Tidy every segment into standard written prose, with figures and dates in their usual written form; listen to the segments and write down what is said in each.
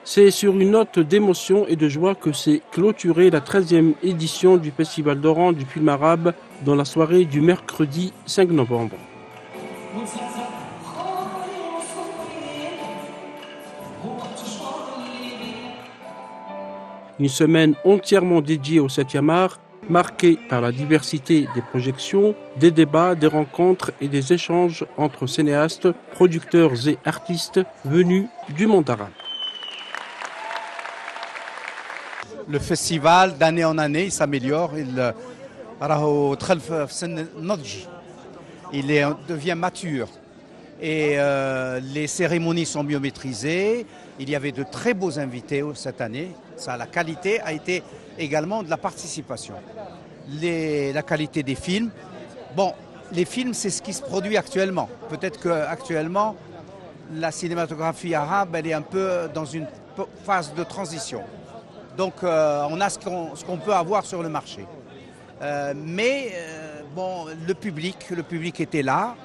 C'est sur une note d'émotion et de joie que s'est clôturée la 13e édition du Festival d'Oran du film arabe dans la soirée du mercredi 5 novembre. Une semaine entièrement dédiée au 7e art, marquée par la diversité des projections, des débats, des rencontres et des échanges entre cinéastes, producteurs et artistes venus du monde arabe. Le festival, d'année en année, il s'améliore. Il devient mature. Et les cérémonies sont mieux maîtrisées. Il y avait de très beaux invités cette année. La qualité a été également de la participation. La qualité des films. Bon, les films, c'est ce qui se produit actuellement. Peut-être qu'actuellement, la cinématographie arabe, elle est un peu dans une phase de transition. Donc on a ce qu'on peut avoir sur le marché. Bon, le public était là.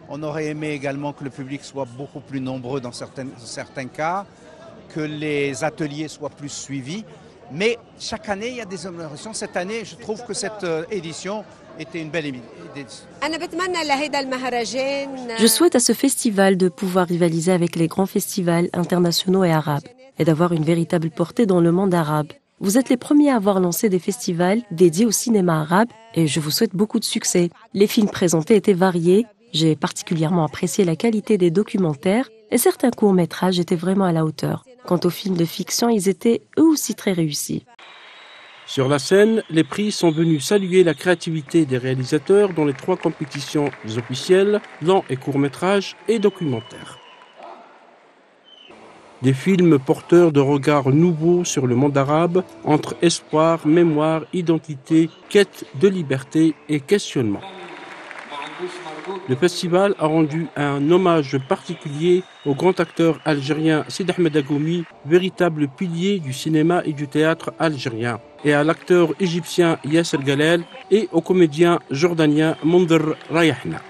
On aurait aimé également que le public soit beaucoup plus nombreux dans certains cas, que les ateliers soient plus suivis. Mais chaque année, il y a des améliorations. Cette année, je trouve que cette édition était une belle édition. Je souhaite à ce festival de pouvoir rivaliser avec les grands festivals internationaux et arabes et d'avoir une véritable portée dans le monde arabe. Vous êtes les premiers à avoir lancé des festivals dédiés au cinéma arabe et je vous souhaite beaucoup de succès. Les films présentés étaient variés. J'ai particulièrement apprécié la qualité des documentaires et certains courts-métrages étaient vraiment à la hauteur. Quant aux films de fiction, ils étaient eux aussi très réussis. Sur la scène, les prix sont venus saluer la créativité des réalisateurs dans les 3 compétitions officielles, longs et courts-métrages et documentaires. Des films porteurs de regards nouveaux sur le monde arabe, entre espoir, mémoire, identité, quête de liberté et questionnement. Le festival a rendu un hommage particulier au grand acteur algérien Sid Ahmed Agoumi, véritable pilier du cinéma et du théâtre algérien, et à l'acteur égyptien Yasser Galel et au comédien jordanien Monder Rayahna.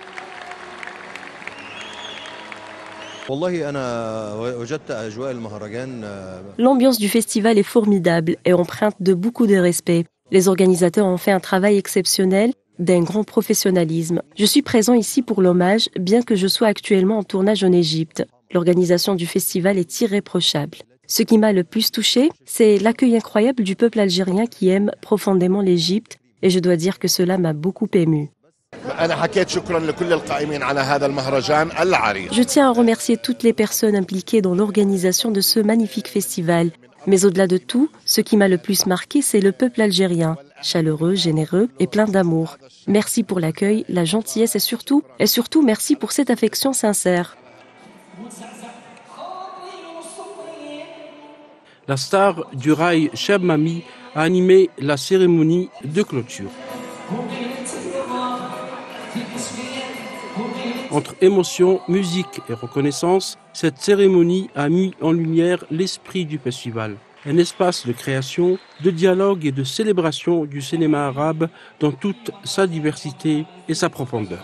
L'ambiance du festival est formidable et empreinte de beaucoup de respect. Les organisateurs ont fait un travail exceptionnel, d'un grand professionnalisme. Je suis présent ici pour l'hommage, bien que je sois actuellement en tournage en Égypte. L'organisation du festival est irréprochable. Ce qui m'a le plus touché, c'est l'accueil incroyable du peuple algérien qui aime profondément l'Égypte, et je dois dire que cela m'a beaucoup ému. Je tiens à remercier toutes les personnes impliquées dans l'organisation de ce magnifique festival. Mais au-delà de tout, ce qui m'a le plus marqué, c'est le peuple algérien, chaleureux, généreux et plein d'amour. Merci pour l'accueil, la gentillesse et surtout merci pour cette affection sincère. La star du rail Cheb Mami a animé la cérémonie de clôture. Entre émotion, musique et reconnaissance, cette cérémonie a mis en lumière l'esprit du festival. Un espace de création, de dialogue et de célébration du cinéma arabe dans toute sa diversité et sa profondeur.